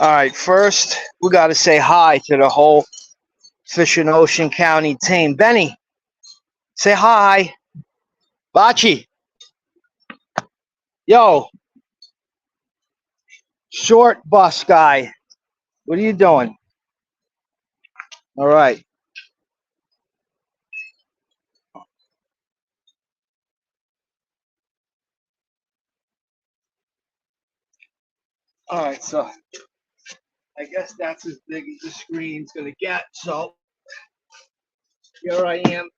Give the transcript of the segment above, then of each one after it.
All right, first we got to say hi to the whole Fish and Ocean County team. Benny, say hi. Bachi, yo, short bus guy, what are you doing? All right, all right. So I guess that's as big as the screen's gonna get. So here I am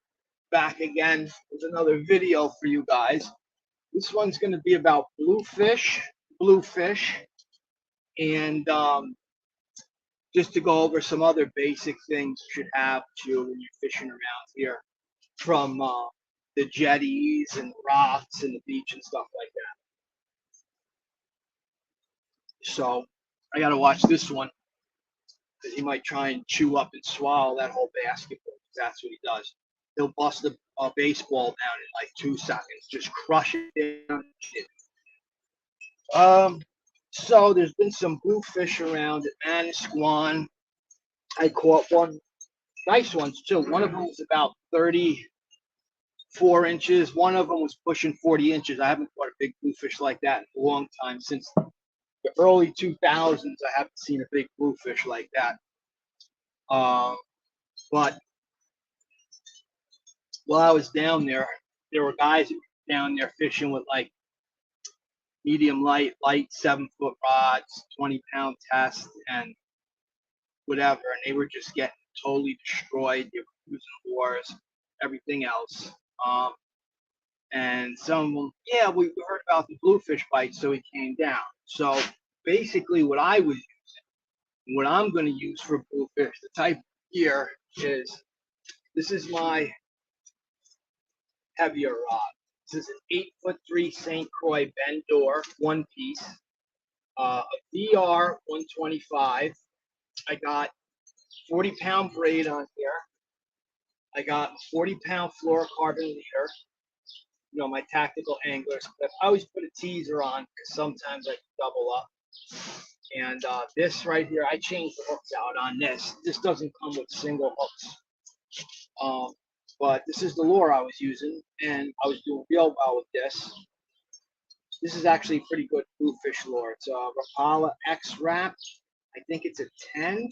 back again with another video for you guys. This one's gonna be about bluefish, and just to go over some other basic things you should have to when you're fishing around here, from the jetties and rocks and the beach and stuff like that. So I got to watch this one because he might try and chew up and swallow that whole basketball. That's what he does. He'll bust a baseball down in like 2 seconds, just crush it down. Um, so there's been some bluefish around at Manasquan. I caught one, nice ones too. One of them was about 34 inches. One of them was pushing 40 inches. I haven't caught a big bluefish like that in a long time. Since the early 2000s, I haven't seen a big bluefish like that. But while I was down there were guys down there fishing with like medium light 7 foot rods, 20-pound test, and whatever. And they were just getting totally destroyed. They were using oars, everything else. And some of them, yeah, we heard about the bluefish bite, so he came down. So basically, what I'm going to use for bluefish, the type here is, this is my heavier rod. This is an 8'3" St. Croix Bend Door, one piece, a VR 125. I got 40-pound braid on here. I got 40-pound fluorocarbon leader. You know, my tactical anglers. But I always put a teaser on because sometimes I can double up. And this right here, I changed the hooks out on this. This doesn't come with single hooks. But this is the lure I was using, and I was doing real well with this. This is actually a pretty good bluefish lure. It's a Rapala X Wrap. I think it's a 10. Let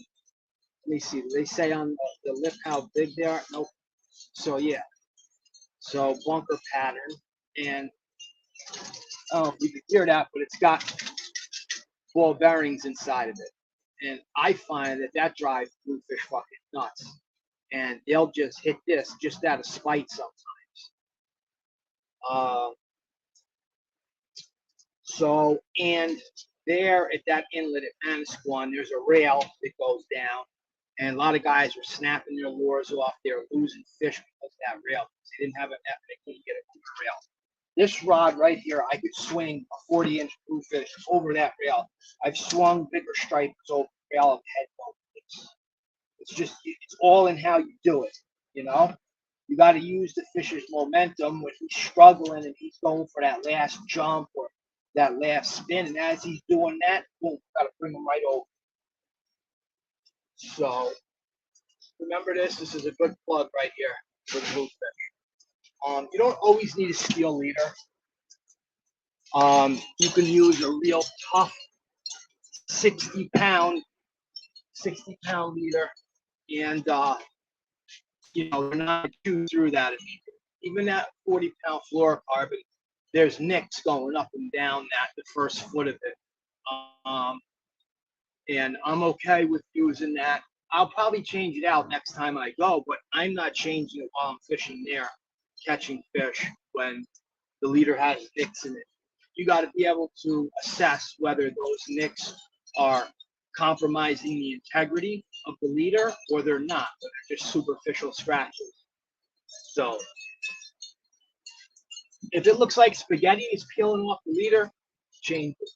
me see. Do they say on the lip how big they are? Nope. So yeah. So bunker pattern, and oh, you can hear that, but it's got ball bearings inside of it, and I find that drives bluefish fucking nuts, and they'll just hit this just out of spite sometimes. Uh, so and there at that inlet at Manasquan, there's a rail that goes down, and a lot of guys were snapping their lures off. They were losing fish because of that rail. They didn't have an effort. They couldn't get a good rail. This rod right here, I could swing a 40-inch bluefish over that rail. I've swung bigger stripes over the rail of head boat. It's just, it's all in how you do it, you know? You got to use the fish's momentum when he's struggling and he's going for that last jump or that last spin. And as he's doing that, boom, got to bring him right over. So remember this. This is a good plug right here for the bluefish. You don't always need a steel leader. You can use a real tough 60 pound leader, and they're not chew through that. Even that 40-pound fluorocarbon, there's nicks going up and down that the first foot of it. Um, and I'm okay with using that. I'll probably change it out next time I go, but I'm not changing it while I'm fishing there, catching fish when the leader has nicks in it. You got to be able to assess whether those nicks are compromising the integrity of the leader or they're not, but they're just superficial scratches. So if it looks like spaghetti is peeling off the leader, change it.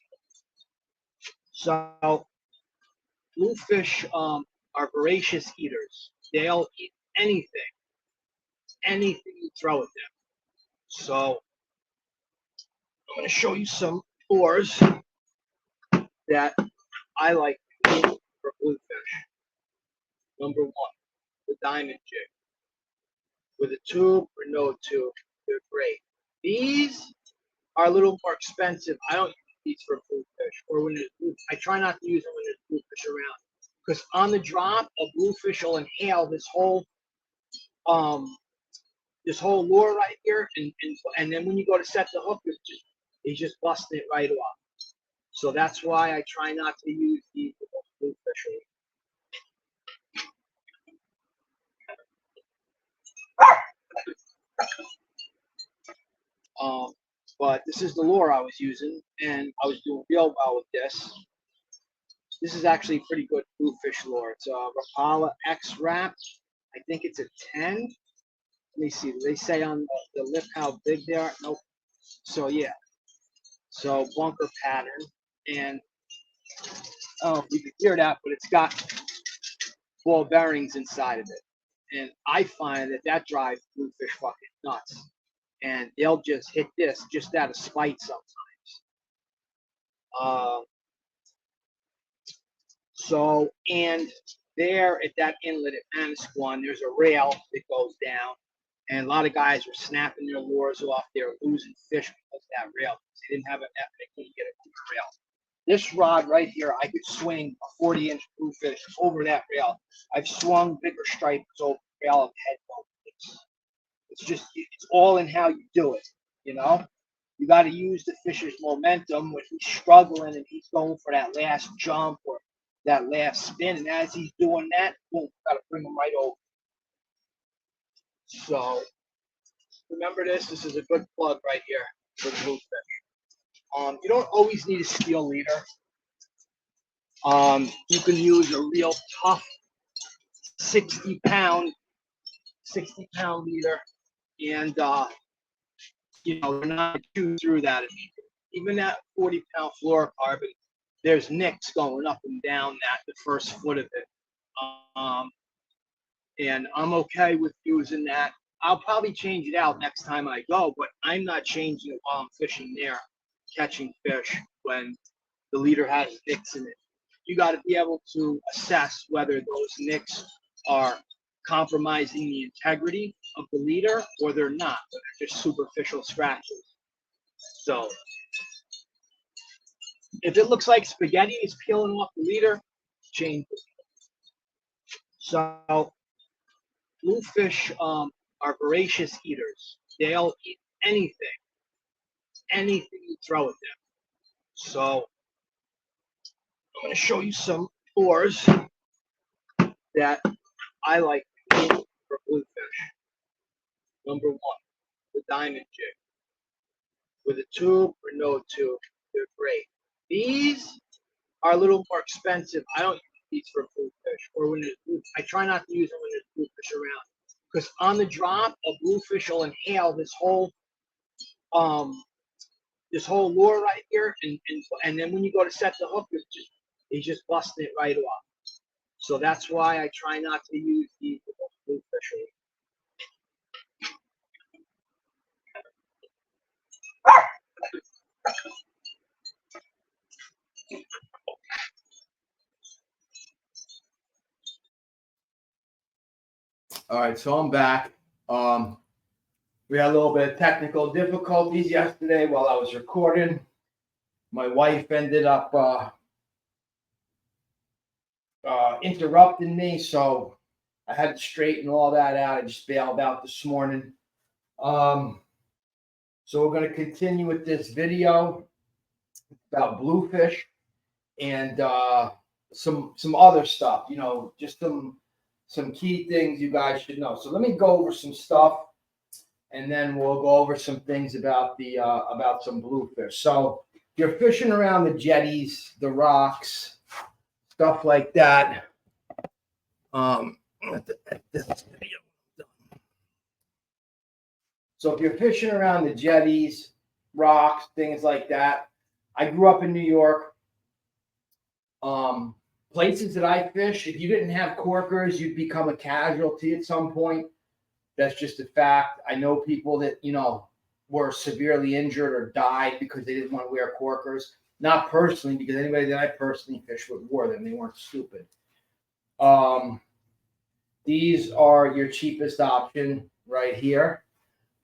So bluefish are voracious eaters. They'll eat anything you throw at them. So I'm going to show you some lures that I like Number one, the diamond jig. With a tube or no tube, they're great. These are a little more expensive. I don't use these for bluefish, or when there's blue. I try not to use them when there's bluefish around, because on the drop, a bluefish will inhale um this whole lure right here, and then when you go to set the hook, he's just busting it right off. So that's why I try not to use these bluefish. Um, but this is the lure I was using, and I was doing real well with this. This is actually pretty good bluefish lure. It's a Rapala X Wrap. I think it's a 10. Let me see. Do they say on the lip how big they are? Nope. So yeah. So bunker pattern, and oh, you can hear that, but it's got ball bearings inside of it, and I find that drives bluefish fucking nuts, and they'll just hit this just out of spite sometimes. So, and there at that inlet at Manasquan, there's a rail that goes down, and a lot of guys were snapping their lures off. They were losing fish because of that rail. They didn't have an net, they couldn't get it on the rail. This rod right here, I could swing a 40-inch bluefish over that rail. I've swung bigger stripes over the rail of head boat. It's just, it's all in how you do it, you know? You got to use the fish's momentum when he's struggling and he's going for that last jump or that last spin. And as he's doing that, boom, got to bring him right over. So remember this. This is a good plug right here for the bluefish. You don't always need a steel leader. You can use a real tough 60-pound leader, and you're not chew through that. Even that 40-pound fluorocarbon, there's nicks going up and down that the first foot of it. And I'm okay with using that. I'll probably change it out next time I go, but I'm not changing it while I'm fishing there, catching fish when the leader has nicks in it. You got to be able to assess whether those nicks are compromising the integrity of the leader or they're not, but they're just superficial scratches. So if it looks like spaghetti is peeling off the leader, change it. So bluefish are voracious eaters. They'll eat anything you throw at them. So I'm going to show you some lures that I like for bluefish. Number one, the diamond jig. With a tube or no tube, they're great. These are a little more expensive. I don't use these for bluefish, or when there's bluefish. I try not to use them when there's bluefish around, because on the drop, a bluefish will inhale this whole lure right here, and then when you go to set the hook, he's just busting it right off. So that's why I try not to use these bluefish. All right, so I'm back. We had a little bit of technical difficulties yesterday while I was recording. My wife ended up interrupting me, so I had to straighten all that out. I just bailed out this morning. So we're going to continue with this video about bluefish and some other stuff, just some key things you guys should know. So let me go over some stuff, and then we'll go over some things about about some bluefish. So if you're fishing around the jetties, the rocks, stuff like that. So if you're fishing around the jetties, rocks, things like that. I grew up in New York. Places that I fish, if you didn't have corkers, you'd become a casualty at some point. That's just a fact. I know people that, were severely injured or died because they didn't want to wear corkers. Not personally, because anybody that I personally fished with wore them. They weren't stupid. These are your cheapest option right here.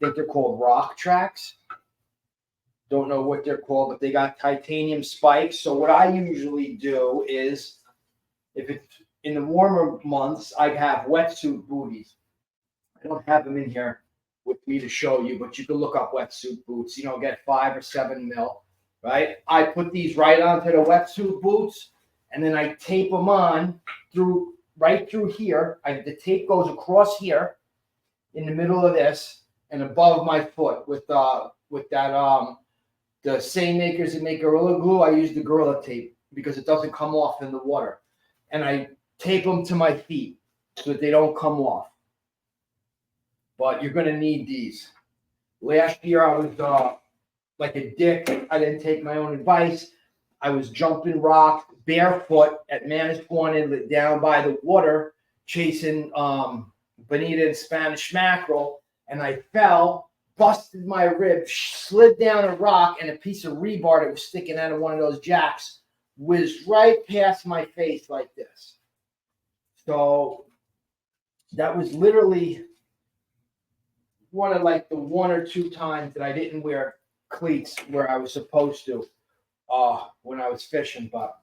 I think they're called rock tracks. Don't know what they're called, but they got titanium spikes. So what I usually do is, if it's in the warmer months, I have wetsuit booties. I don't have them in here with me to show you, but you can look up wetsuit boots. You know, get 5 or 7 mil, right? I put these right onto the wetsuit boots, and then I tape them on through right through here. The tape goes across here, in the middle of this, and above my foot with that the same makers that make Gorilla Glue. I use the Gorilla Tape because it doesn't come off in the water, and I tape them to my feet so that they don't come off. But you're going to need these. Last year I was like a dick. I didn't take my own advice. I was jumping rocks barefoot at Manasquan down by the water, chasing bonita and Spanish mackerel, and I fell, busted my rib, slid down a rock, and a piece of rebar that was sticking out of one of those jacks whizzed right past my face like this. So that was literally one of like the 1 or 2 times that I didn't wear cleats where I was supposed to when I was fishing. But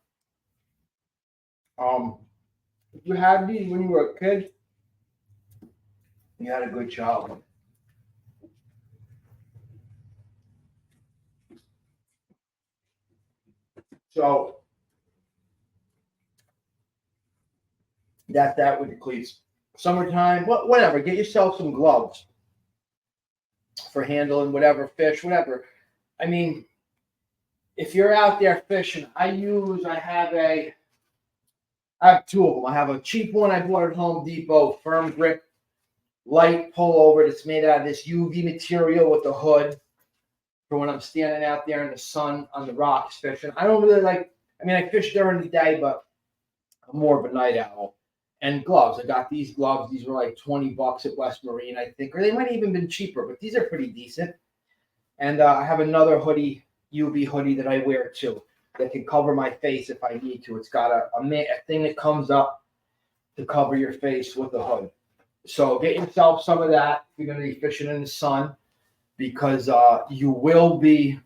if you had these when you were a kid, you had a good childhood. So that's that with the cleats. Summertime, whatever. Get yourself some gloves for handling whatever fish, whatever. I mean, if you're out there fishing, I have 2 of them. I have a cheap one I bought at Home Depot, firm grip, light pullover that's made out of this UV material with the hood for when I'm standing out there in the sun on the rocks fishing. I don't really like, I fish during the day, but I'm more of a night owl. And gloves. I got these gloves. These were like $20 at West Marine, I think, or they might have even been cheaper, but these are pretty decent. And I have another hoodie, UV hoodie that I wear too, that can cover my face if I need to. It's got a thing that comes up to cover your face with the hood. So get yourself some of that if you're going to be fishing in the sun, because you will be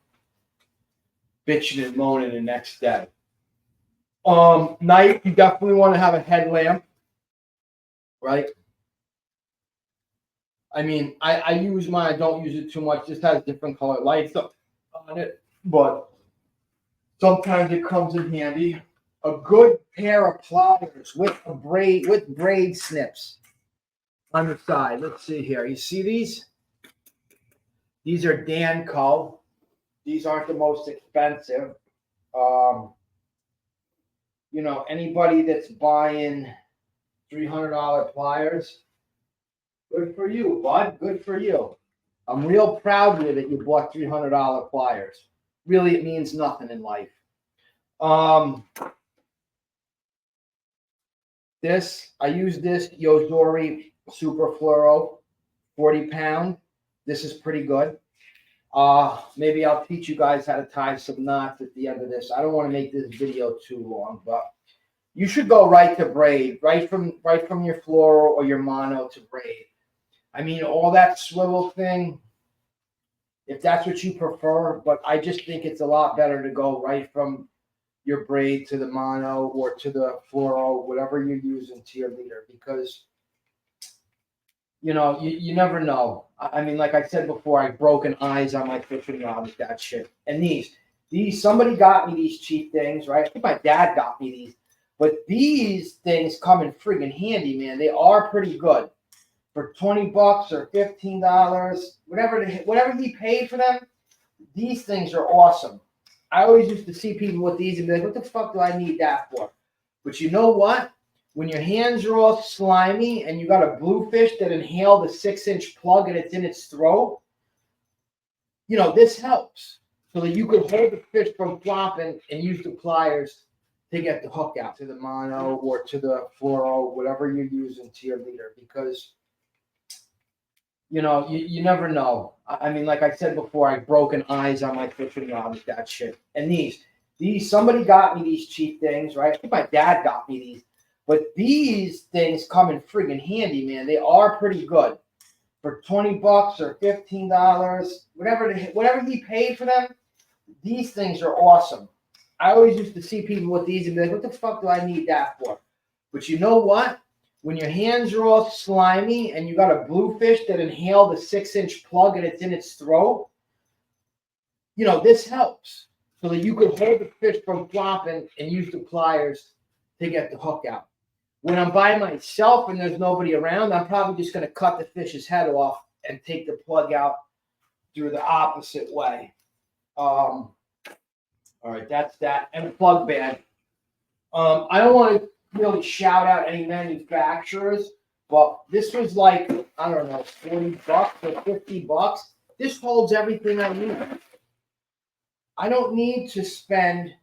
bitching and moaning the next day. Night, you definitely want to have a headlamp, right? I mean, I use mine. I don't use it too much. Just has different color lights up on it, but sometimes it comes in handy. A good pair of pliers with braid snips on the side. Let's see here. You see these? These are Danco. These aren't the most expensive. You know, anybody that's buying $300 pliers, good for you, bud. Good for you. I'm real proud of you that you bought $300 pliers. Really, it means nothing in life. I use this Yozori Super Fluoro 40 pound. This is pretty good. Maybe I'll teach you guys how to tie some knots at the end of this. I don't want to make this video too long, but you should go right to braid, right from your fluoro or your mono to braid. I mean, all that swivel thing, if that's what you prefer, but I just think it's a lot better to go right from your braid to the mono or to the fluoro, whatever you're using, to your leader, because you know, you never know. I mean, like I said before, I've broken eyes on my fishing rod with that shit. And these, somebody got me these cheap things, right? I think my dad got me these. But these things come in friggin' handy, man. They are pretty good. For $20 or $15, whatever he paid for them, these things are awesome. I always used to see people with these and be like, what the fuck do I need that for? But you know what? When your hands are all slimy and you got a bluefish that inhaled a 6-inch plug and it's in its throat, you know, this helps. So that you can hold the fish from flopping and use the pliers to get the hook out to the mono or to the fluoro, whatever you're using to your leader, because, you know, you never know. I mean, like I said before, I've broken eyes on my fishing rod with that shit. And these, somebody got me these cheap things, right? I think my dad got me these. But these things come in friggin' handy, man. They are pretty good. For $20 or $15, whatever he paid for them, these things are awesome. I always used to see people with these and be like, what the fuck do I need that for? But you know what? When your hands are all slimy and you got a bluefish that inhaled a 6-inch plug and it's in its throat, this helps. So that you could hold the fish from flopping and use the pliers to get the hook out. When I'm by myself and there's nobody around, I'm probably just going to cut the fish's head off and take the plug out through the opposite way. All right, that's that. And plug bag. I don't want to really shout out any manufacturers, but this was like, I don't know, $40 or $50. This holds everything I need. I don't need to spend.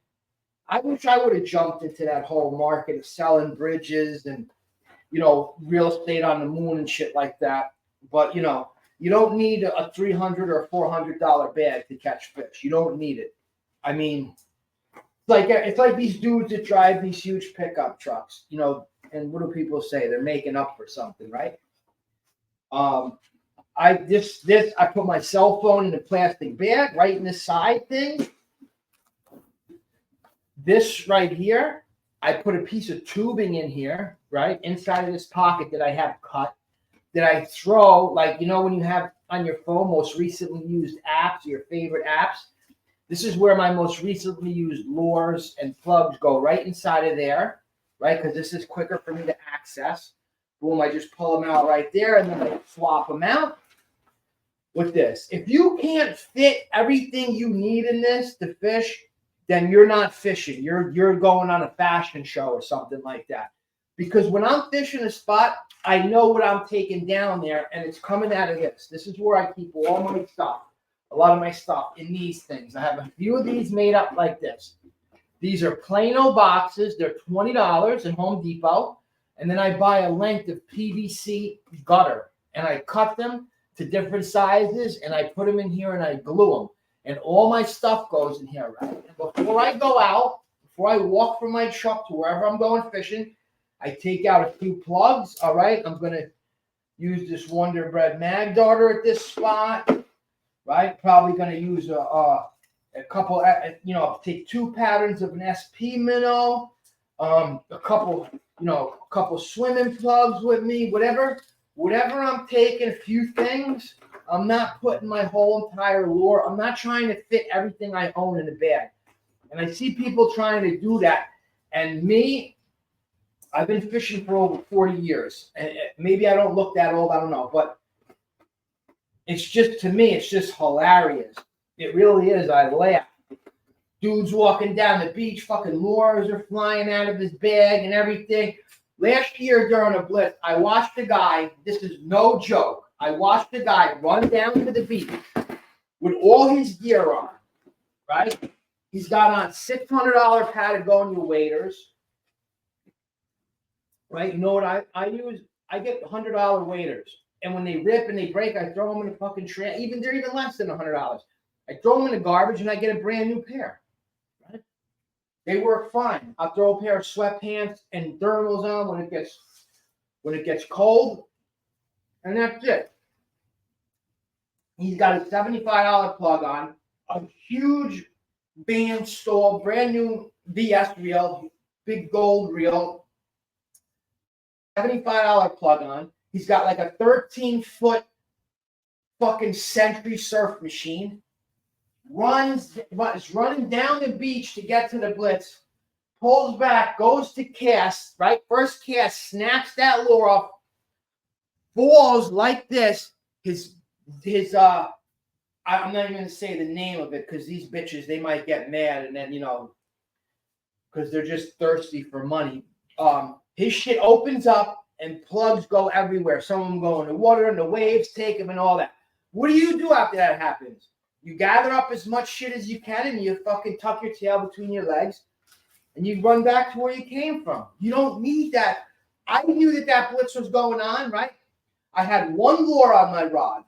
I wish I would have jumped into that whole market of selling bridges and, real estate on the moon and shit like that. But, you don't need a $300 or $400 bag to catch fish. You don't need it. I mean, it's like these dudes that drive these huge pickup trucks, and what do people say? They're making up for something, right? I put my cell phone in a plastic bag right in the side thing. This right here, I put a piece of tubing in here, right, inside of this pocket that I have cut, that I throw, like, when you have on your phone most recently used apps, your favorite apps, this is where my most recently used lures and plugs go, right inside of there, right, because this is quicker for me to access. Boom, I just pull them out right there, and then I swap them out with this. If you can't fit everything you need in this to fish, then you're not fishing. You're going on a fashion show or something like that. Because when I'm fishing a spot, I know what I'm taking down there, and it's coming out of this. This is where I keep all my stuff, a lot of my stuff in these things. I have a few of these made up like this. These are Plano boxes. They're $20 at Home Depot. And then I buy a length of PVC gutter, and I cut them to different sizes, and I put them in here, and I glue them. And all my stuff goes in here, right? And before I go out, before I walk from my truck to wherever I'm going fishing, I take out a few plugs, all right? I'm going to use this Wonder Bread mag darter at this spot, right? Probably going to use a couple, take 2 patterns of an SP minnow, a couple swimming plugs with me, whatever I'm taking, a few things. I'm not putting my whole entire lure. I'm not trying to fit everything I own in a bag. And I see people trying to do that. And me, I've been fishing for over 40 years. And maybe I don't look that old, I don't know. But it's just, to me, it's just hilarious. It really is. I laugh. Dude's walking down the beach, fucking lures are flying out of his bag and everything. Last year during a blitz, I watched a guy, this is no joke, I watched a guy run down to the beach with all his gear on, right? He's got on $600 Patagonia waders, right? You know what I use? I get $100 waders. And when they rip and they break, I throw them in a fucking trash. They're even less than $100. I throw them in the garbage and I get a brand new pair, right? They work fine. I'll throw a pair of sweatpants and thermals on when it gets cold, and that's it. He's got a $75 plug on, a huge band stall, brand new VS reel, big gold reel, $75 plug on. He's got like a 13-foot fucking Century surf machine. Is running down the beach to get to the blitz, pulls back, goes to cast, right? First cast, snaps that lure off, falls like this. I'm not even going to say the name of it because these bitches, they might get mad and then, because they're just thirsty for money. His shit opens up and plugs go everywhere. Some of them go in the water and the waves take them and all that. What do you do after that happens? You gather up as much shit as you can and you fucking tuck your tail between your legs and you run back to where you came from. You don't need that. I knew that blitz was going on, right? I had one lure on my rod.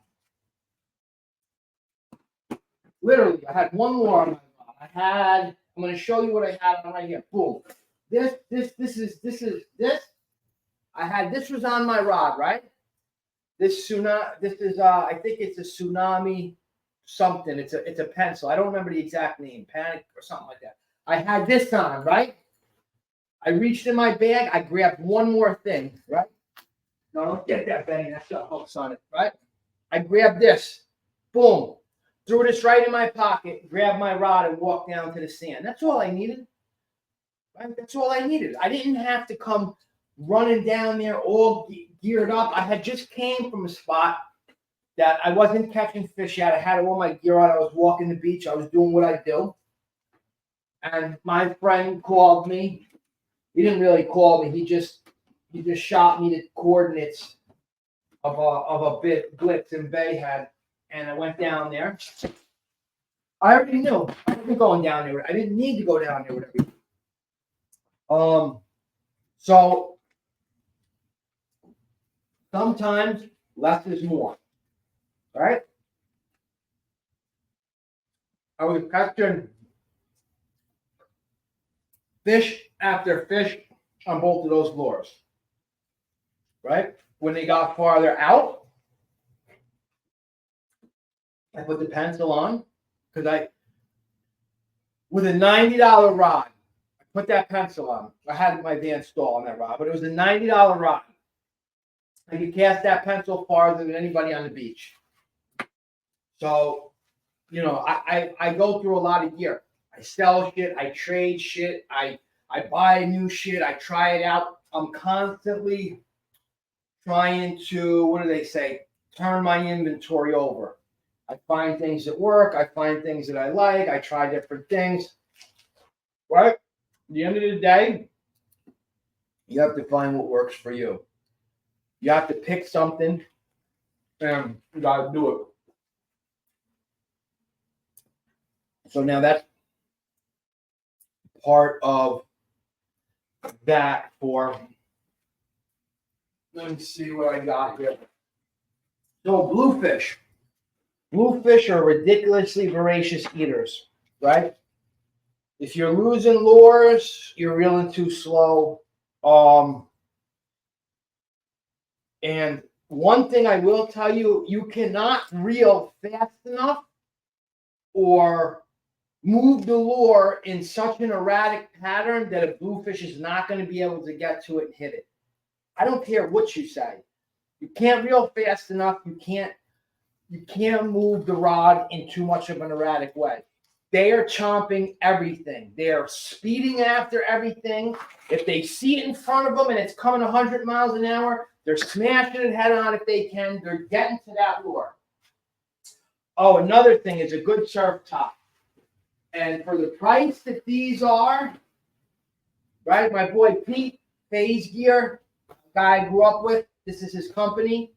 Literally, I had one lure on my rod. I'm going to show you what I had on right here. Boom. this. I had this was on my rod, right? This is I think it's a tsunami something. It's a pencil. I don't remember the exact name, Panic or something like that. I had this on, right? I reached in my bag, I grabbed one more thing, right? No, don't get that, Benny. That's got hooks on it, right? I grabbed this, boom, threw this right in my pocket, grabbed my rod, and walked down to the sand. That's all I needed. Right? That's all I needed. I didn't have to come running down there all geared up. I had just came from a spot that I wasn't catching fish at. I had all my gear on. I was walking the beach. I was doing what I do. And my friend called me. He didn't really call me. He just shot me the coordinates of a blitz in Bayhead, and I went down there. I already knew I wasn't going down there. I didn't need to go down there with everything. So sometimes less is more, right? I was catching fish after fish on both of those lures, right? When they got farther out, I put the pencil on because with a $90 rod, I put that pencil on. I had my Van Stall on that rod, but it was a $90 rod. I could cast that pencil farther than anybody on the beach. So, I go through a lot of gear. I sell shit, I trade shit, I buy new shit, I try it out. I'm constantly trying to, what do they say, turn my inventory over. I find things that work, I find things that I like, I try different things. Right? At the end of the day, you have to find what works for you. You have to pick something and you gotta do it. So now that's part of that for, let me see what I got here. So bluefish. Bluefish are ridiculously voracious eaters, right? If you're losing lures, you're reeling too slow. And one thing I will tell you, you cannot reel fast enough or move the lure in such an erratic pattern that a bluefish is not going to be able to get to it and hit it. I don't care what you say. You can't reel fast enough. You can't move the rod in too much of an erratic way. They are chomping everything. They are speeding after everything. If they see it in front of them and it's coming 100 miles an hour, they're smashing it head on if they can. They're getting to that lure. Oh, another thing is a good surf top. And for the price that these are, right, my boy Pete, Phase Gear, guy I grew up with, this is his company.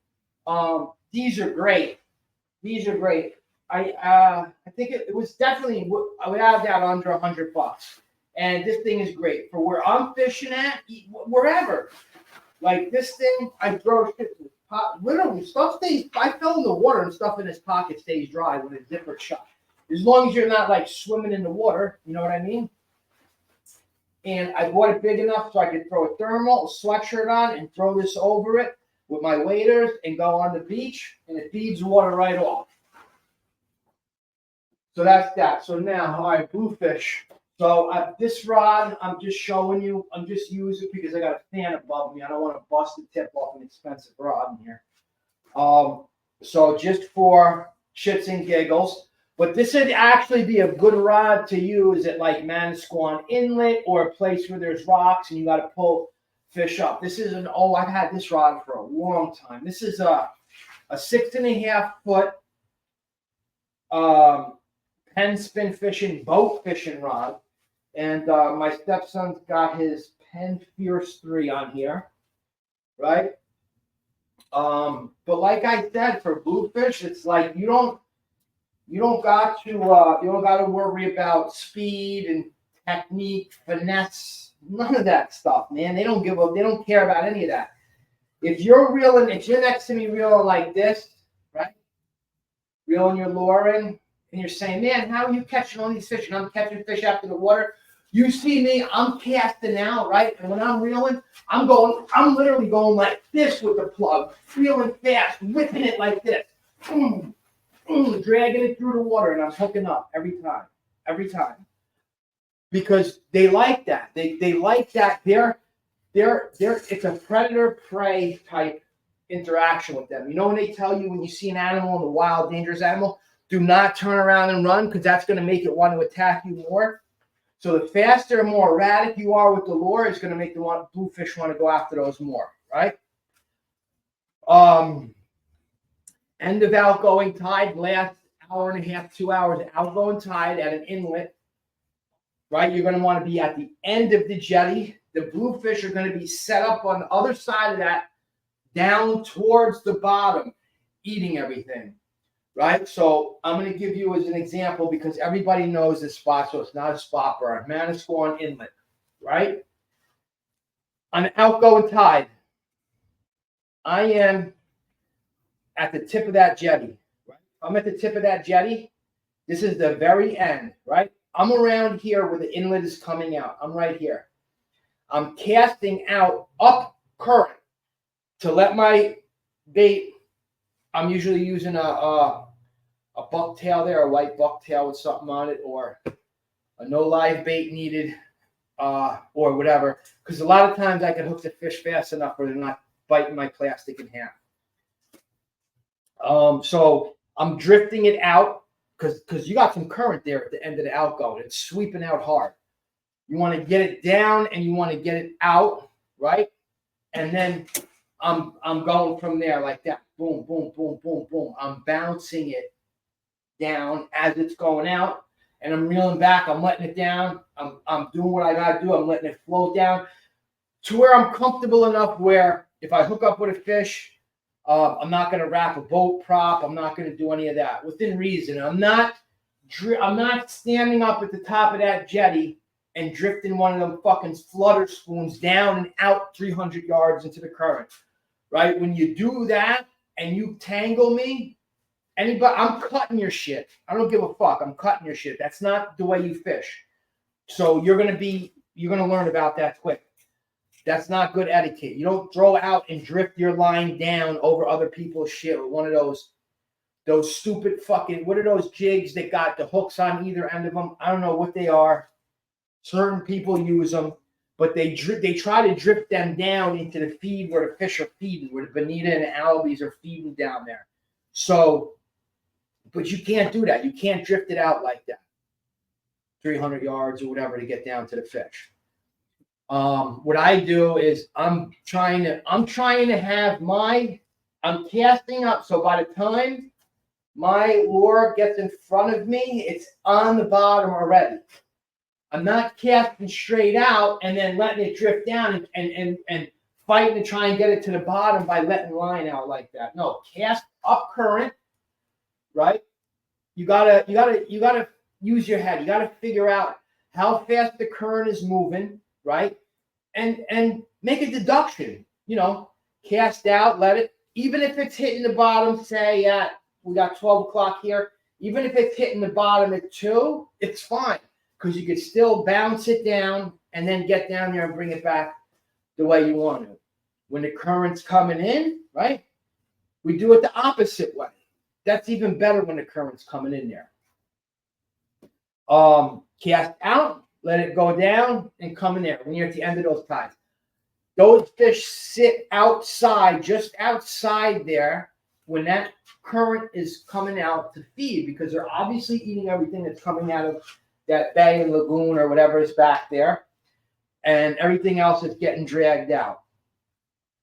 These are great. These are great. I think it was definitely, without doubt, under $100. And this thing is great for where I'm fishing at, wherever. Like this thing, I throw shit in the pot. Literally, stuff stays. I fell in the water and stuff in his pocket stays dry when it's zipper shut. As long as you're not like swimming in the water, you know what I mean? And I bought it big enough so I could throw a thermal, a sweatshirt on, and throw this over it with my waders and go on the beach, and it feeds the water right off. So that's that. So now, all right, bluefish. So this rod, I'm just showing you. I'm just using it because I got a fan above me. I don't want to bust the tip off an expensive rod in here. So just for shits and giggles. But this would actually be a good rod to use at like Manasquan Inlet or a place where there's rocks and you got to pull fish up. This is I've had this rod for a long time. This is a 6.5 foot Penn spin fishing, boat fishing rod. And my stepson's got his Penn Fierce 3 on here, right? But like I said, for bluefish, it's like you don't got to worry about speed and technique, finesse, none of that stuff, man. They don't care about any of that. If you're next to me reeling like this, right? Reeling your lure in, and you're saying, man, how are you catching all these fish? And I'm catching fish after the water. You see me, I'm casting out, right? And when I'm reeling, I'm literally going like this with the plug, reeling fast, whipping it like this. Dragging it through the water, and I'm hooking up every time. Because they like that. They like that. It's a predator-prey type interaction with them. You know when they tell you when you see an animal in the wild, dangerous animal, do not turn around and run because that's going to make it want to attack you more. So the faster and more erratic you are with the lure is going to make the bluefish want to go after those more, right? End of outgoing tide, last hour and a half, 2 hours, outgoing tide at an inlet, right? You're going to want to be at the end of the jetty. The bluefish are going to be set up on the other side of that, down towards the bottom, eating everything, right? So I'm going to give you as an example because everybody knows this spot, so it's not a spot burn. Manasquan Inlet, right? On outgoing tide, I am at the tip of that jetty. Right? I'm at the tip of that jetty. This is the very end, right? I'm around here where the inlet is coming out. I'm right here. I'm casting out up current to let my bait. I'm usually using a bucktail there, a white bucktail with something on it, or a no live bait needed, or whatever. Because a lot of times I can hook the fish fast enough where they're not biting my plastic in half. So I'm drifting it out because you got some current there at the end of the outgoing. It's sweeping out hard. You want to get it down and you want to get it out, right? And then I'm going from there like that. Boom, boom, boom, boom, boom. I'm bouncing it down as it's going out, and I'm reeling back. I'm letting it down. I'm doing what I gotta do. I'm letting it float down to where I'm comfortable enough where if I hook up with a fish, I'm not gonna wrap a boat prop. I'm not gonna do any of that within reason. I'm not standing up at the top of that jetty and drifting one of them fucking flutter spoons down and out 300 yards into the current, right? When you do that and you tangle me, I'm cutting your shit. I don't give a fuck. I'm cutting your shit. That's not the way you fish. So you're gonna learn about that quick. That's not good etiquette. You don't throw out and drift your line down over other people's shit with one of those stupid fucking, what are those jigs that got the hooks on either end of them? I don't know what they are. Certain people use them, but they try to drift them down into the feed where the fish are feeding, where the bonita and the albies are feeding down there. So, but you can't do that. You can't drift it out like that, 300 yards or whatever to get down to the fish. What I do is I'm casting up. So by the time my lure gets in front of me, it's on the bottom already. I'm not casting straight out and then letting it drift down and fighting to try and get it to the bottom by letting line out like that. No, cast up current, right? You gotta use your head. You gotta figure out how fast the current is moving, right? And make a deduction. Cast out, let it. Even if it's hitting the bottom, say we got 12 o'clock here. Even if it's hitting the bottom at 2, it's fine because you could still bounce it down and then get down there and bring it back the way you want to. When the current's coming in, right? We do it the opposite way. That's even better when the current's coming in there. Cast out, let it go down, and come in there when you're at the end of those tides. Those fish sit outside, just outside there, when that current is coming out to feed, because they're obviously eating everything that's coming out of that bay and lagoon or whatever is back there, and everything else is getting dragged out.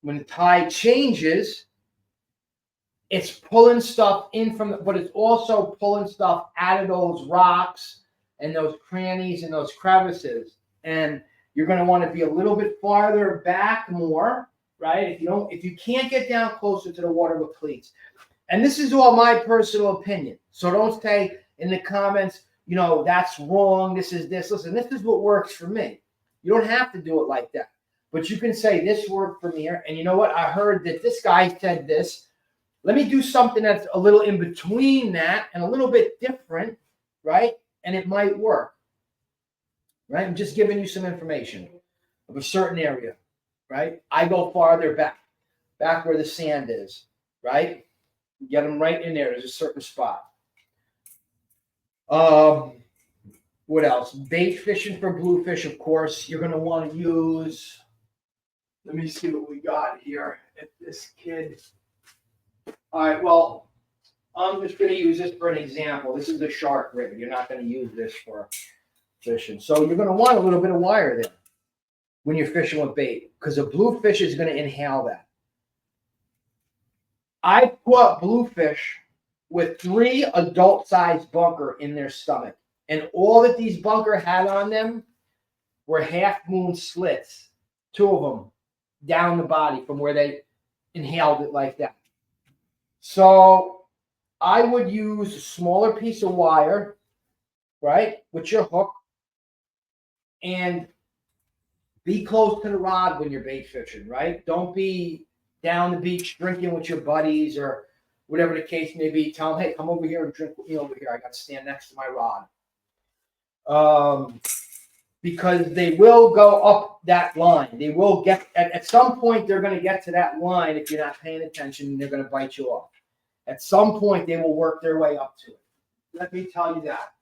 When the tide changes, it's pulling stuff in but it's also pulling stuff out of those rocks and those crannies and those crevices. And you're going to want to be a little bit farther back more, right? If you can't get down closer to the water with cleats. And this is all my personal opinion. So don't say in the comments, that's wrong. This is this. Listen, this is what works for me. You don't have to do it like that. But you can say this worked for me. And you know what? I heard that this guy said this. Let me do something that's a little in between that and a little bit different, right? And it might work. right? I'm just giving you some information of a certain area, right? I go farther back where the sand is, right? Get them right in there. There's a certain spot. What else? Bait fishing for bluefish, of course, you're going to want to use. Let me see what we got here. If this kid. All right, well, I'm just going to use this for an example. This is a shark rig. You're not going to use this for fishing. So you're going to want a little bit of wire there when you're fishing with bait because a bluefish is going to inhale that. I caught bluefish with 3 adult-sized bunker in their stomach. And all that these bunker had on them were half-moon slits, 2 of them, down the body from where they inhaled it like that. So I would use a smaller piece of wire, right, with your hook, and be close to the rod when you're bait fishing, right? Don't be down the beach drinking with your buddies or whatever the case may be. Tell them, hey, come over here and drink with me over here. I got to stand next to my rod. Because they will go up that line. They will get, at some point, they're going to get to that line if you're not paying attention, and they're going to bite you off. At some point, they will work their way up to it. Let me tell you that.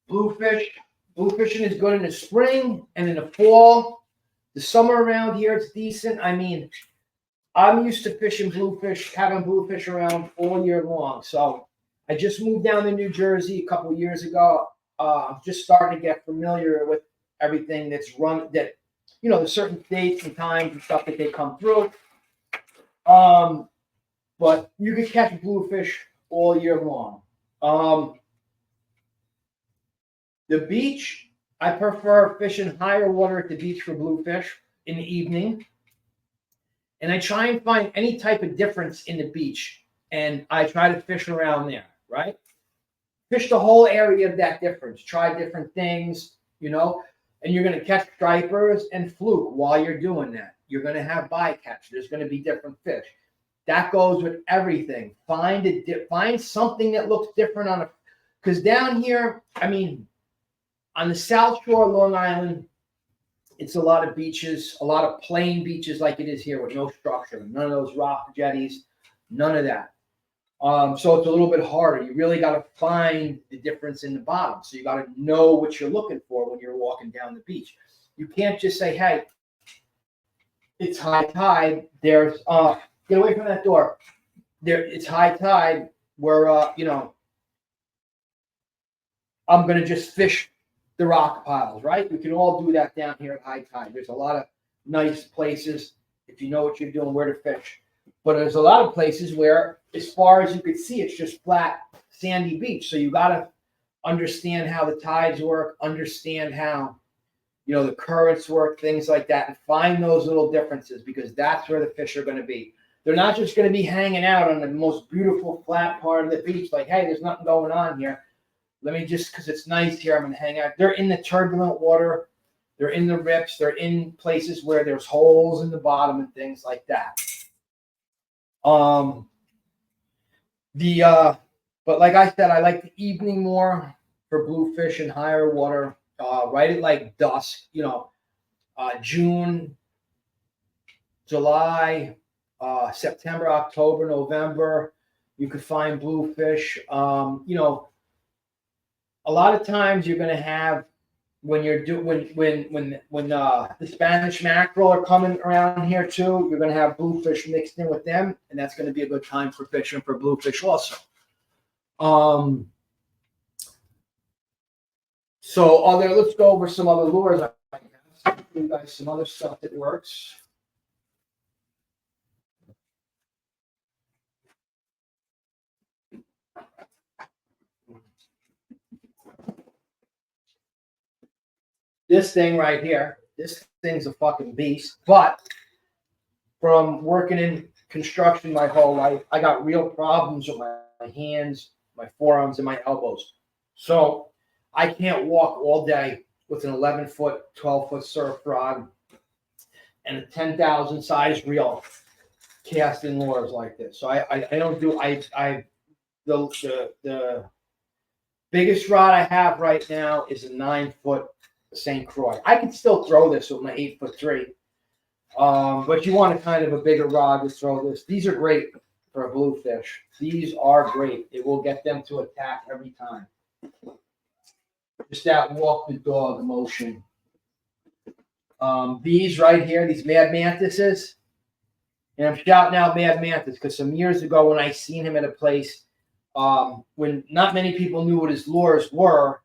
Bluefishing is good in the spring and in the fall. The summer around here, it's decent. I mean, I'm used to fishing bluefish, having bluefish around all year long. So I just moved down to New Jersey a couple of years ago. I'm just starting to get familiar with everything that's run, that, you know, the certain dates and times and stuff that they come through. But you can catch bluefish all year long. The beach, I prefer fishing higher water at the beach for bluefish in the evening. And I try and find any type of difference in the beach. And I try to fish around there, right? Fish the whole area of that difference. Try different things, you know. And you're going to catch stripers and fluke while you're doing that. You're going to have bycatch. There's going to be different fish. That goes with everything. Find something that looks different on a, because down here, I mean, on the South Shore of Long Island, it's a lot of beaches, a lot of plain beaches like it is here with no structure, none of those rock jetties, none of that. So it's a little bit harder. You really got to find the difference in the bottom. So you got to know what you're looking for when you're walking down the beach. You can't just say, hey, it's high tide. There's, get away from that door. It's high tide where, you know, I'm going to just fish the rock piles, right? We can all do that down here at high tide. There's a lot of nice places, if you know what you're doing, where to fish. But there's a lot of places where, as far as you could see, it's just flat, sandy beach. So you got to understand how the tides work, understand how, you know, the currents work, things like that, and find those little differences, because that's where the fish are going to be. They're not just going to be hanging out on the most beautiful flat part of the beach like, hey, there's nothing going on here. Let me just, because it's nice here, I'm going to hang out. They're in the turbulent water. They're in the rips. They're in places where there's holes in the bottom and things like that. But like I said, I like the evening more for bluefish and higher water, right at like dusk, you know, June, July, September, October, November, you could find bluefish. You know, a lot of times you're going to have, when you're when the Spanish mackerel are coming around here too, you're going to have bluefish mixed in with them, and that's going to be a good time for fishing for bluefish also. So let's go over some other lures. I have you guys some other stuff that works. This thing right here, this thing's a fucking beast. But from working in construction my whole life, I got real problems with my hands, my forearms, and my elbows. So I can't walk all day with an 11-foot, 12-foot surf rod and a 10,000 size reel casting lures like this. So I don't do the Biggest rod I have right now is a 9-foot St. Croix. I can still throw this with my 8'3". But you want a kind of a bigger rod to throw this. These are great for a bluefish. These are great. It will get them to attack every time. Just that walk the dog motion. These right here, these Mad Mantises. And I'm shouting out Mad Mantis because some years ago when I seen him at a place, when not many people knew what his lures were,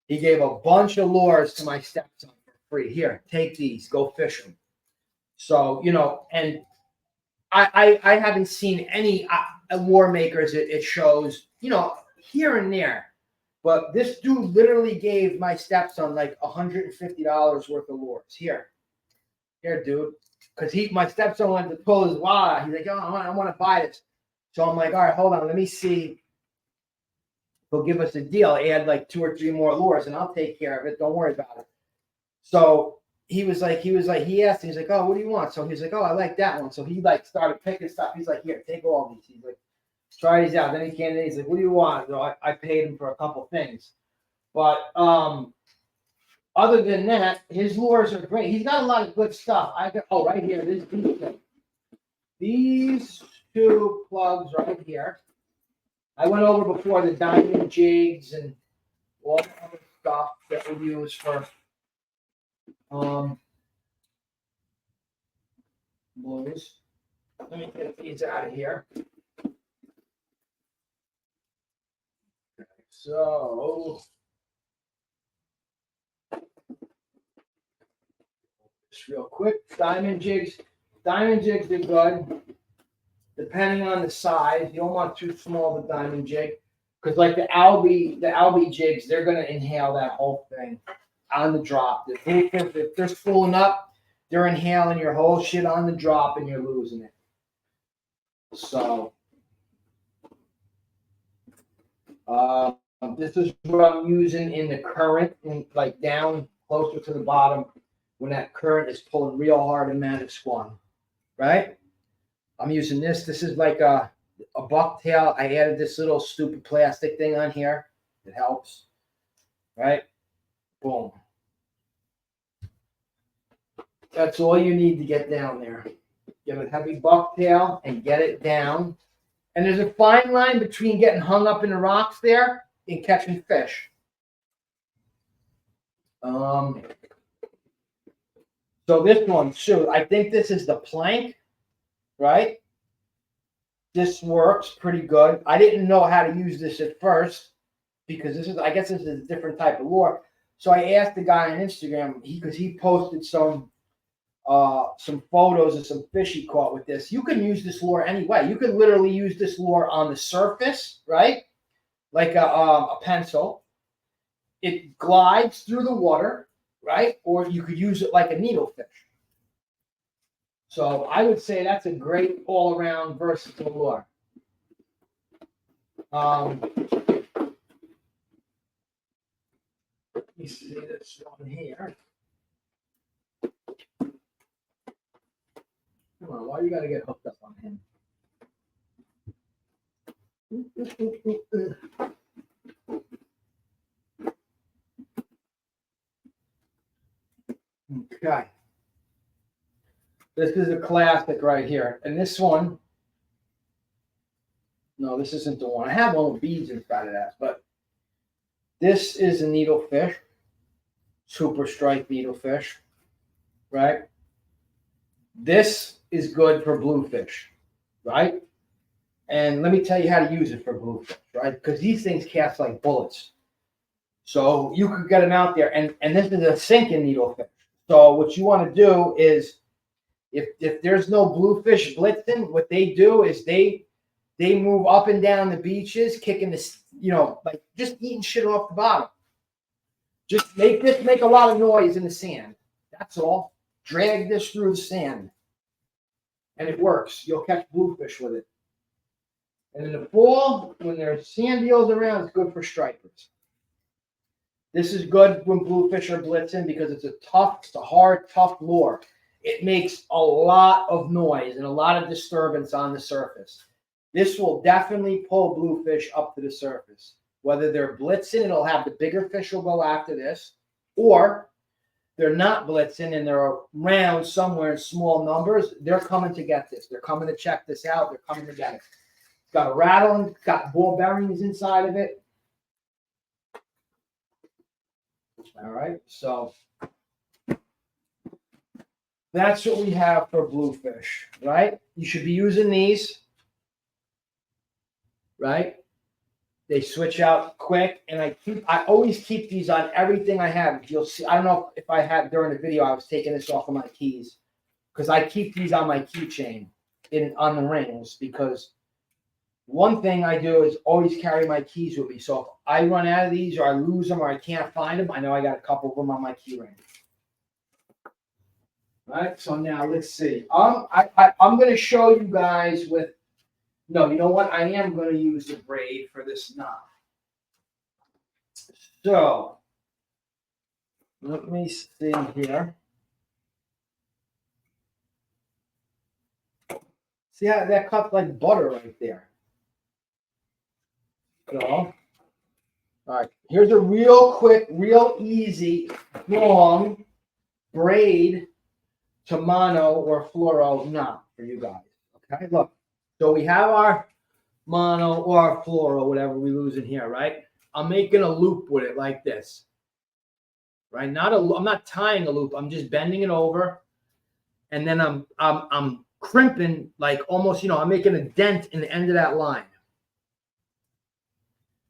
he gave a bunch of lures to my stepson for free. Here, take these, go fish them. So, you know, and I haven't seen any lure makers. It shows, you know, here and there. But this dude literally gave my stepson like $150 worth of lures. Here, dude. Because my stepson wanted to pull his wallet. He's like, oh, I want to buy this. So I'm like, all right, hold on. Let me see. He'll give us a deal. Add like 2 or 3 more lures and I'll take care of it. Don't worry about it. So he asked, he's like, oh, what do you want? So he's like, oh, I like that one. So he like started picking stuff. He's like, here, take all these. He's like, try these out. Then he came in, he's like, what do you want? So I paid him for a couple things. But other than that, his lures are great. He's got a lot of good stuff. Right here, these 2 plugs right here. I went over before the diamond jigs and all the other stuff that we use for blues. Let me get these out of here. Okay, so just real quick, diamond jigs. Diamond jigs are good, depending on the size. You don't want too small of a diamond jig, because like the Albie jigs, they're gonna inhale that whole thing on the drop. If they're spooling up, they're inhaling your whole shit on the drop, and you're losing it. So, this is what I'm using in the current, and like down closer to the bottom when that current is pulling real hard in Manasquan, right? I'm using this. This is like a bucktail. I added this little stupid plastic thing on here. It helps, right? Boom. That's all you need to get down there. Get a heavy bucktail and get it down. And there's a fine line between getting hung up in the rocks there and catching fish. So this one, too, I think this is the plank, right? This works pretty good. I didn't know how to use this at first because I guess this is a different type of lure. So I asked the guy on Instagram because he posted some photos of some fish he caught with this. You can use this lure anyway. You can literally use this lure on the surface, right? Like a pencil. It glides through the water, right? Or you could use it like a needlefish. So I would say that's a great all-around versatile lure. Let me see this one here. Come on, why you gotta get hooked up on him? Okay. This is a classic right here. And this one, no, this isn't the one. I have one with beads inside of that, but this is a needlefish, super striped needlefish, right? This is good for bluefish, right? And let me tell you how to use it for bluefish, right? Because these things cast like bullets. So you could get them out there, and this is a sinking needlefish. So what you want to do is, if there's no bluefish blitzing, what they do is they move up and down the beaches, kicking this, like just eating shit off the bottom. Just make a lot of noise in the sand. That's all. Drag this through the sand. And it works. You'll catch bluefish with it. And in the fall, when there's sand eels around, it's good for stripers. This is good when bluefish are blitzing because it's a hard, tough lure. It makes a lot of noise and a lot of disturbance on the surface. This will definitely pull bluefish up to the surface. Whether they're blitzing, it'll have the bigger fish will go after this, or they're not blitzing and they're around somewhere in small numbers. They're coming to get this. They're coming to check this out. They're coming to get it. It's got a rattling, it's got ball bearings inside of it. All right, so that's what we have for Bluefish, right? You should be using these, right? They switch out quick, and I always keep these on everything I have. You'll see. I don't know if I had during the video. I was taking this off of my keys because I keep these on my keychain on the rings, because one thing I do is always carry my keys with me. So if I run out of these or I lose them or I can't find them, I know I got a couple of them on my key ring. All right. So now let's see. I'm going to show you guys with. No, you know what? I am going to use the braid for this knot. So, let me see here. See how that cut like butter right there. So, all right, here's a real quick, real easy, long braid to mono or fluoro knot for you guys. Okay, look. So we have our mono or our fluoro, whatever we lose in here, right? I'm making a loop with it like this, right? I'm not tying a loop. I'm just bending it over, and then I'm crimping, like almost, I'm making a dent in the end of that line,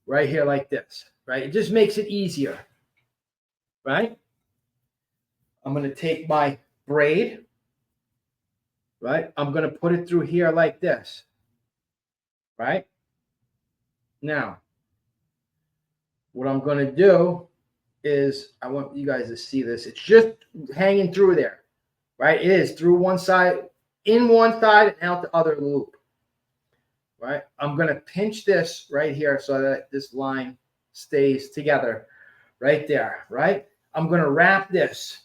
right here, like this, right? It just makes it easier, right? I'm gonna take my braid, right? I'm gonna put it through here like this. Right? Now, what I'm going to do is I want you guys to see this. It's just hanging through there, right? It is through one side, in one side, and out the other loop, right? I'm going to pinch this right here so that this line stays together right there, right? I'm going to wrap this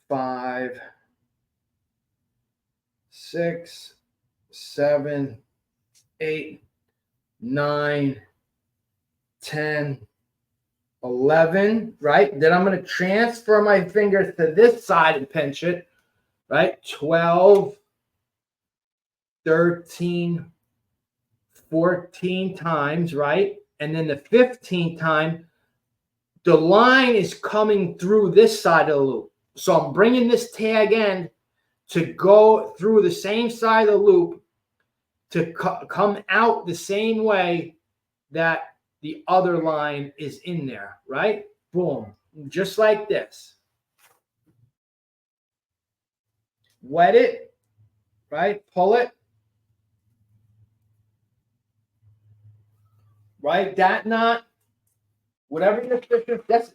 5, 6, 7, 8, 9, 10, 11, right? Then I'm going to transfer my fingers to this side and pinch it, right? 12, 13, 14 times, right? And then the 15th time, the line is coming through this side of the loop. So I'm bringing this tag end to go through the same side of the loop to come out the same way that the other line is in there, right? Boom, just like this. Wet it, right? Pull it. Right? That knot, whatever your fish,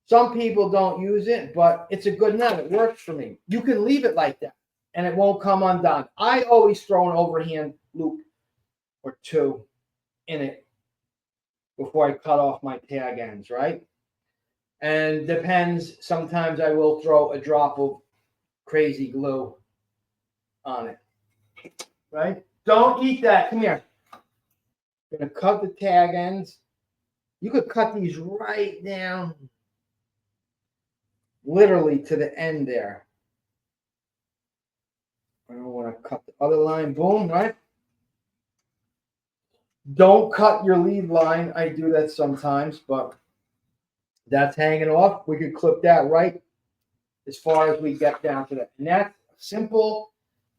some people don't use it, but it's a good knot. It works for me. You can leave it like that and it won't come undone. I always throw an overhand loop or two in it before I cut off my tag ends, right? And depends, sometimes I will throw a drop of crazy glue on it, right? Don't eat that. Come here. I'm going to cut the tag ends. You could cut these right down, literally to the end there. I don't want to cut the other line. Boom, right? Don't cut your lead line. I do that sometimes, but that's hanging off. We could clip that right as far as we get down to that. And that's simple,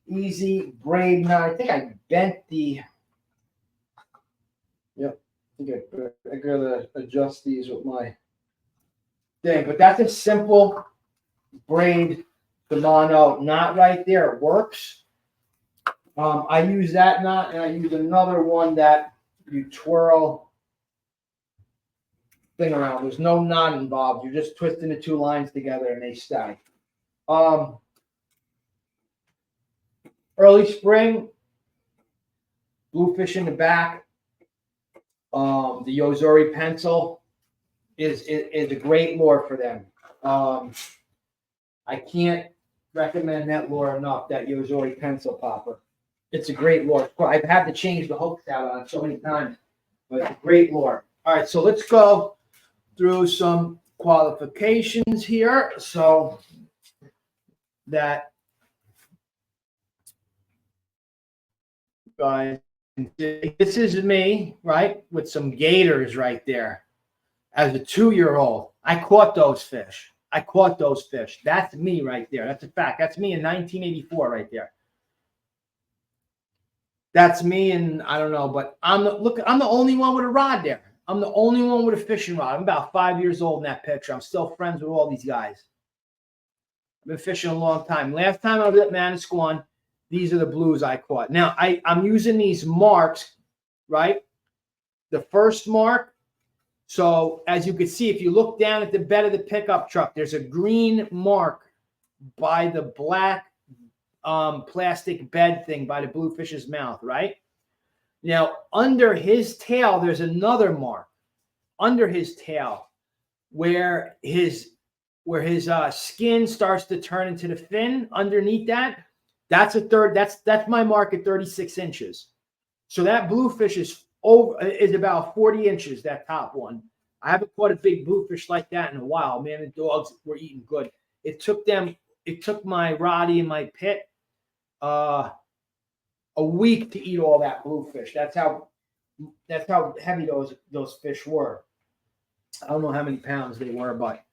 easy braid knot. I think I bent the. Yep. I gotta adjust these with my thing, but that's a simple braid mono knot right there. It works. I use that knot, and I use another one that you twirl thing around. There's no knot involved. You're just twisting the two lines together, and they stay. Early spring, bluefish in the back. The Yozori pencil is a great lure for them. I can't recommend that lure enough, that Yozori pencil popper. It's a great lure. I've had to change the hooks out on it so many times, but it's a great lure. All right, so let's go through some qualifications here. So that guys, this is me, right, with some gators right there. As a 2-year-old, I caught those fish. That's me right there. That's a fact. That's me in 1984 right there. That's me, and I don't know, but I'm the only one with a rod there. I'm the only one with a fishing rod. I'm about 5 years old in that picture. I'm still friends with all these guys. I've been fishing a long time. Last time I was at Manasquan, these are the blues I caught. Now I'm using these marks, right? The first mark. So as you can see, if you look down at the bed of the pickup truck, there's a green mark by the black plastic bed thing by the bluefish's mouth, right? Now, under his tail, there's another mark under his tail where his skin starts to turn into the fin underneath that. That's my mark at 36 inches. So that bluefish is about 40 inches, that top one. I haven't caught a big bluefish like that in a while. Man, the dogs were eating good. It took my Roddy and my pit a week to eat all that bluefish. That's how heavy those fish were. I don't know how many pounds they were, but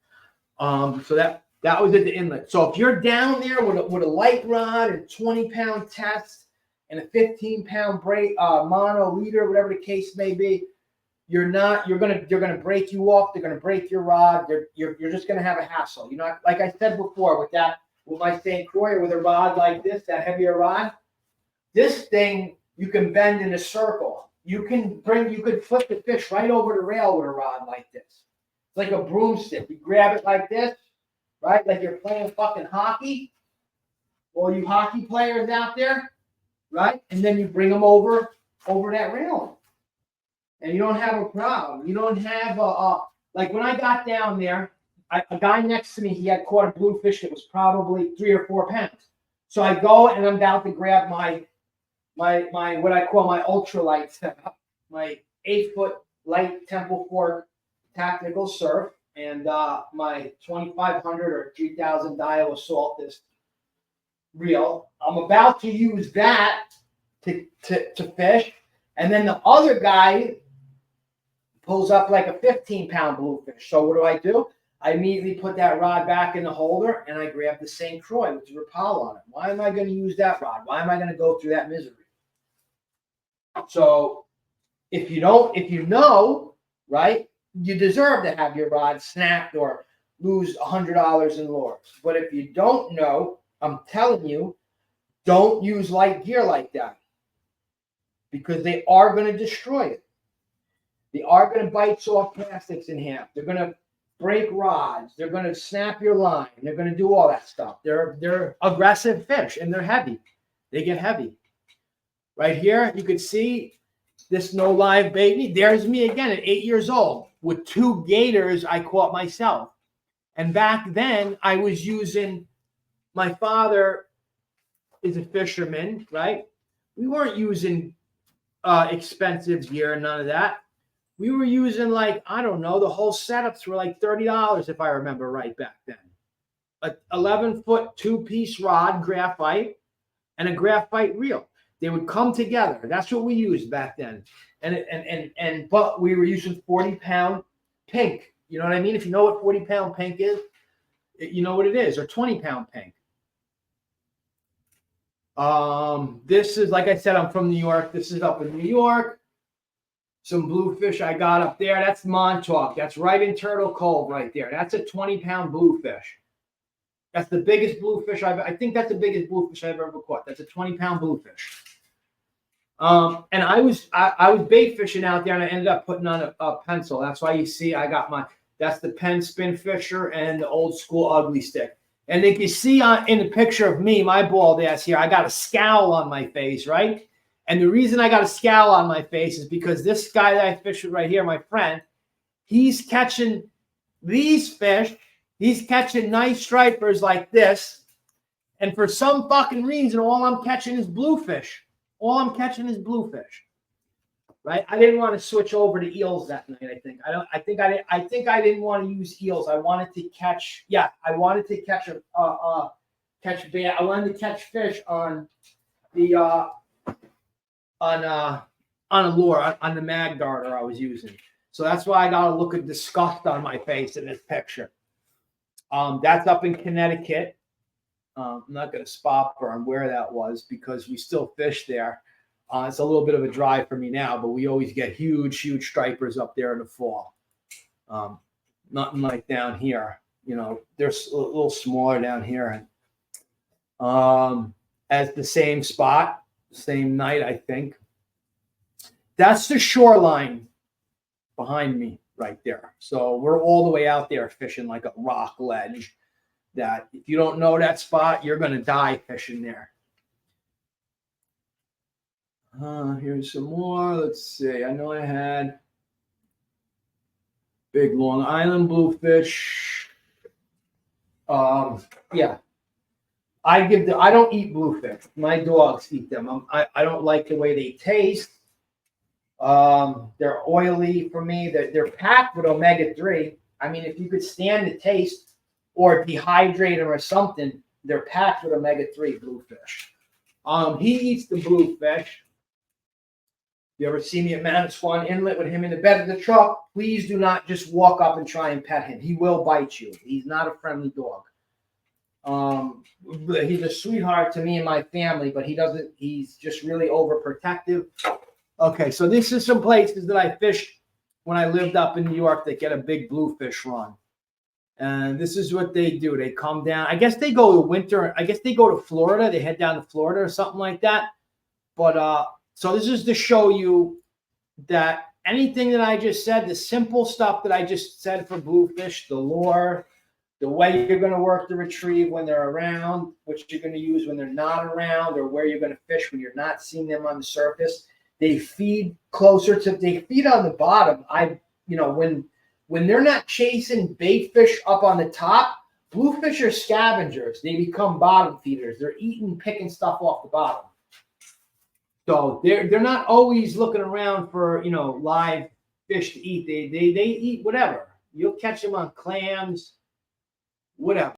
so that was at the inlet. So if you're down there with a light rod and 20-pound test and a 15-pound mono leader, whatever the case may be, you're gonna break you off. They're gonna break your rod. You're just gonna have a hassle. You know, like I said before, with my St. Croix with a rod like this, that heavier rod, this thing you can bend in a circle. You could flip the fish right over the rail with a rod like this. It's like a broomstick. You grab it like this, right? Like you're playing fucking hockey. All you hockey players out there, right? And then you bring them over that railing. And you don't have a problem. You don't have like when I got down there, a guy next to me, he had caught a bluefish that was probably 3 or 4 pounds. So I go and I'm down to grab my what I call my ultralight setup, my 8-foot light temple fork tactical surf, and my 2500 or 3000 dial assault this reel. I'm about to use that to fish, and then the other guy pulls up like a 15-pound bluefish. So what do? I immediately put that rod back in the holder and I grab the St. Croix with the Rapala on it. Why am I going to use that rod? Why am I going to go through that misery? So if you know, right, you deserve to have your rod snapped or lose $100 in lures. But if you don't know, I'm telling you, don't use light gear like that, because they are going to destroy it. They are going to bite soft plastics in half. They're going to break rods. They're going to snap your line. They're going to do all that stuff. They're aggressive fish, and they're heavy. They get heavy. Right here, you can see this no live baby. There's me again at 8 years old with 2 gators I caught myself. And back then, I was using, my father is a fisherman, right? We weren't using expensive gear and none of that. We were using, like, I don't know, the whole setups were like $30 if I remember right back then. A 11-foot 2-piece rod, graphite, and a graphite reel. They would come together. That's what we used back then. But we were using 40-pound pink. You know what I mean? If you know what 40-pound pink is, you know what it is, or 20-pound pink. This is, like I said, I'm from New York. This is up in New York. Some bluefish I got up there. That's Montauk. That's right in Turtle Cove right there. That's a 20-pound bluefish. That's the biggest bluefish I think that's the biggest bluefish I've ever caught. That's a 20-pound bluefish. And I was bait fishing out there, and I ended up putting on a pencil. That's why you see I got that's the Penn Spin Fisher and the old school ugly stick. And if you see in the picture of me, my bald ass here, I got a scowl on my face, right? And the reason I got a scowl on my face is because this guy that I fish with right here, my friend, he's catching these fish. He's catching nice stripers like this. And for some fucking reason, all I'm catching is bluefish. all I'm catching is bluefish. Right? I didn't want to switch over to eels that night. I think I didn't want to use eels. I wanted to catch. Yeah, I wanted to catch I wanted to catch fish on the on a lure on the mag darter I was using. So that's why I got a look of disgust on my face in this picture. That's up in Connecticut. I'm not going to spot burn where that was because we still fish there. It's a little bit of a drive for me now, but we always get huge stripers up there in the fall. Nothing like down here. You know, they're a little smaller down here. As the same spot, same night, I think. That's the shoreline behind me right there. So we're all the way out there fishing like a rock ledge that if you don't know that spot, you're going to die fishing there. Here's some more. Let's see. I know I had big Long Island bluefish. Yeah. I don't eat bluefish. My dogs eat them. I don't like the way they taste. They're oily for me. They're packed with omega-3. I mean, if you could stand the taste or dehydrate them or something, they're packed with omega-3 bluefish. He eats the bluefish. You ever see me at Manasquan Inlet with him in the bed of the truck? Please do not just walk up and try and pet him. He will bite you. He's not a friendly dog. He's a sweetheart to me and my family, but he's just really overprotective. Okay, so this is some places that I fished when I lived up in New York that get a big bluefish run. And this is what they do. They come down. I guess they go to winter. I guess they go to Florida. They head down to Florida or something like that. But so this is to show you that anything that I just said, the simple stuff that I just said for bluefish, the lure, the way you're going to work the retrieve when they're around, what you're going to use when they're not around, or where you're going to fish when you're not seeing them on the surface. They feed they feed on the bottom. When they're not chasing bait fish up on the top, bluefish are scavengers. They become bottom feeders. They're picking stuff off the bottom. So they're not always looking around for live fish to eat. They eat whatever. You'll catch them on clams, whatever.